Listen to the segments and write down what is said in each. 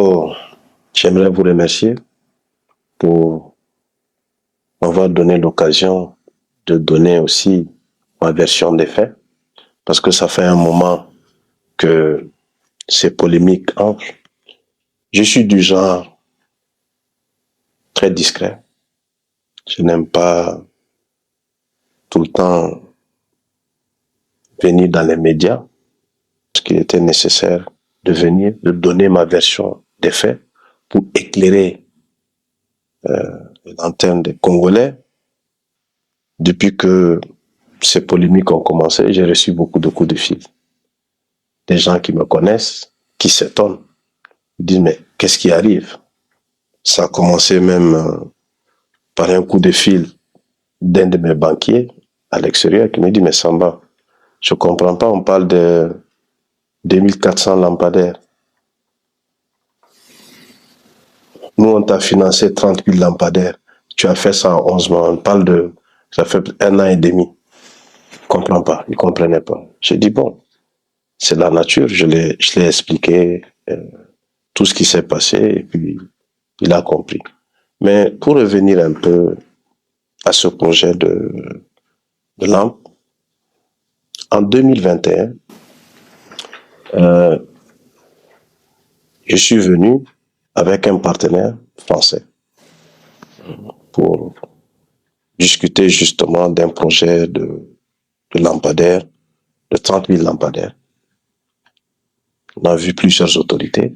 Oh, j'aimerais vous remercier pour m'avoir donné l'occasion de donner aussi ma version des faits, parce que ça fait un moment que ces polémiques entrent. Je suis du genre très discret. Je n'aime pas tout le temps venir dans les médias, parce qu'il était nécessaire de venir, de donner ma version des faits pour éclairer les lanternes des Congolais. Depuis que ces polémiques ont commencé, j'ai reçu beaucoup de coups de fil. Des gens qui me connaissent, qui s'étonnent. Ils disent, mais qu'est-ce qui arrive? Ça a commencé même par un coup de fil d'un de mes banquiers à l'extérieur qui me dit, mais Samba, je comprends pas, on parle de 2400 lampadaires. Nous, on t'a financé 30 000 lampadaires. Tu as fait ça en 11 mois. On parle de, ça fait 1 an et demi. Je comprends pas. Ils comprenaient pas. J'ai dit, bon, c'est la nature. Je l'ai expliqué tout ce qui s'est passé et puis il a compris. Mais pour revenir un peu à ce projet de lampe, en 2021, je suis venu avec un partenaire français pour discuter justement d'un projet de lampadaires, de 30 000 lampadaires. On a vu plusieurs autorités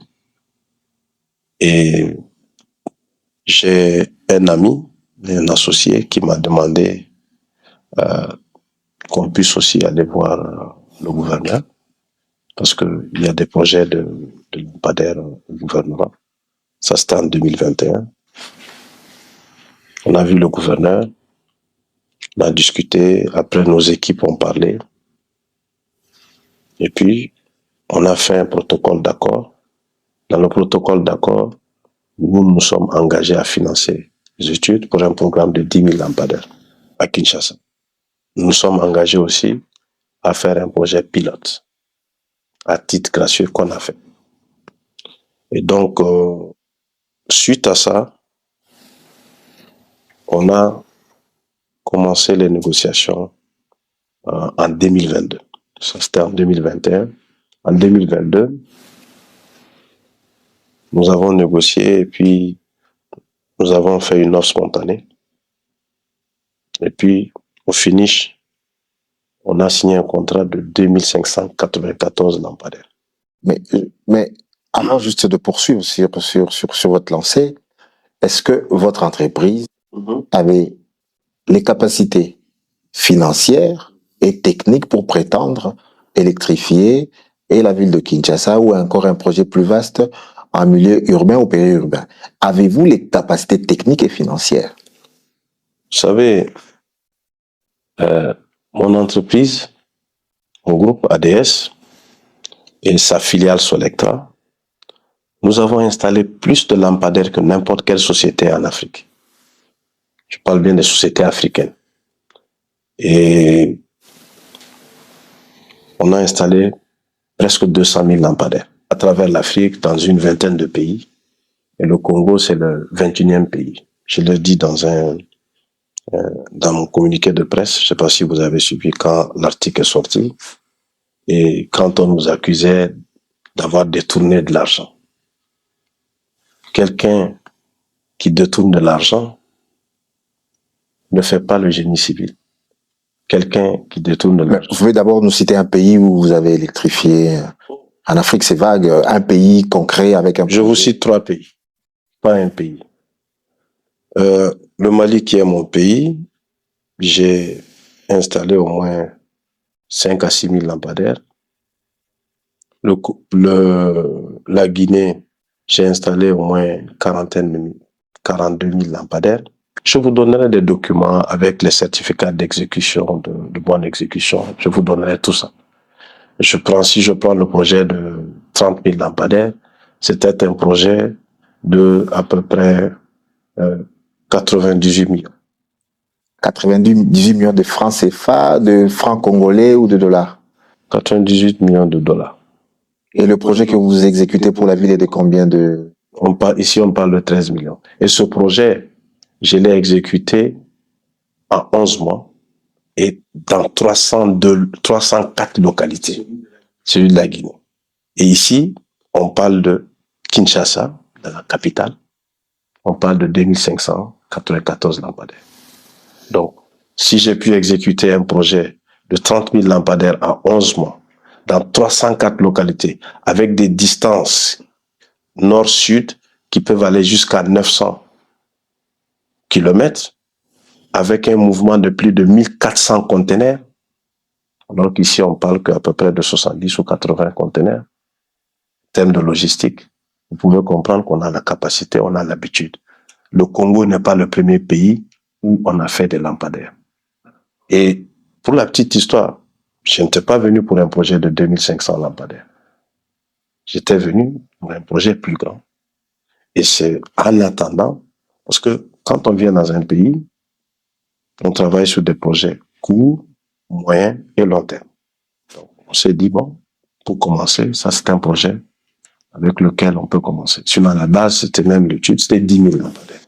et j'ai un ami, un associé qui m'a demandé qu'on puisse aussi aller voir le gouverneur parce qu'il y a des projets de lampadaires au gouvernement. Ça, c'était en 2021. On a vu le gouverneur, on a discuté, après nos équipes ont parlé. Et puis, on a fait un protocole d'accord. Dans le protocole d'accord, nous nous sommes engagés à financer les études pour un programme de 10 000 lampadaires à Kinshasa. Nous nous sommes engagés aussi à faire un projet pilote à titre gracieux qu'on a fait. Et donc, suite à ça, on a commencé les négociations en 2022. Ça, c'était en 2021. En 2022, nous avons négocié et puis nous avons fait une offre spontanée. Et puis, au finish, on a signé un contrat de 2594 lampadaires. Mais avant juste de poursuivre sur votre lancée, est-ce que votre entreprise avait les capacités financières et techniques pour prétendre électrifier et la ville de Kinshasa ou encore un projet plus vaste en milieu urbain ou périurbain? Avez-vous les capacités techniques et financières? Vous savez, mon entreprise, mon groupe ADS et sa filiale Solectra, nous avons installé plus de lampadaires que n'importe quelle société en Afrique. Je parle bien des sociétés africaines. Et on a installé presque 200 000 lampadaires à travers l'Afrique, dans une vingtaine de pays. Et le Congo, c'est le 21e pays. Je le dis dans mon communiqué de presse. Je ne sais pas si vous avez suivi quand l'article est sorti. Et quand on nous accusait d'avoir détourné de l'argent. Quelqu'un qui détourne de l'argent ne fait pas le génie civil. Quelqu'un qui détourne de l'argent. Vous pouvez d'abord nous citer un pays où vous avez électrifié. En Afrique, c'est vague. Un pays concret avec un... Je vous cite 3 pays, pas un pays. Le Mali, qui est mon pays, j'ai installé au moins 5 à 6 000 lampadaires. La Guinée, j'ai installé au moins 42 000 lampadaires. Je vous donnerai des documents avec les certificats d'exécution, de bonne exécution. Je vous donnerai tout ça. Si je prends le projet de 30 000 lampadaires, c'était un projet de à peu près 98 millions. 98 millions de francs CFA, de francs congolais ou de dollars? 98 millions de dollars. Et le projet que vous exécutez pour la ville est de combien de... Ici, on parle de 13 millions. Et ce projet, je l'ai exécuté en 11 mois et dans 304 localités, celui de la Guinée. Et ici, on parle de Kinshasa, de la capitale. On parle de 2594 lampadaires. Donc, si j'ai pu exécuter un projet de 30 000 lampadaires en 11 mois, dans 304 localités, avec des distances nord-sud qui peuvent aller jusqu'à 900 kilomètres, avec un mouvement de plus de 1400 conteneurs, alors qu'ici on parle qu'à peu près de 70 ou 80 conteneurs, en termes de logistique, vous pouvez comprendre qu'on a la capacité, on a l'habitude. Le Congo n'est pas le premier pays où on a fait des lampadaires. Et pour la petite histoire, je n'étais pas venu pour un projet de 2500 lampadaires. J'étais venu pour un projet plus grand. Et c'est en attendant, parce que quand on vient dans un pays, on travaille sur des projets courts, moyens et long terme. Donc, on s'est dit, bon, pour commencer, ça c'est un projet avec lequel on peut commencer. Sinon, à la base, c'était même l'étude, c'était 10 000 lampadaires.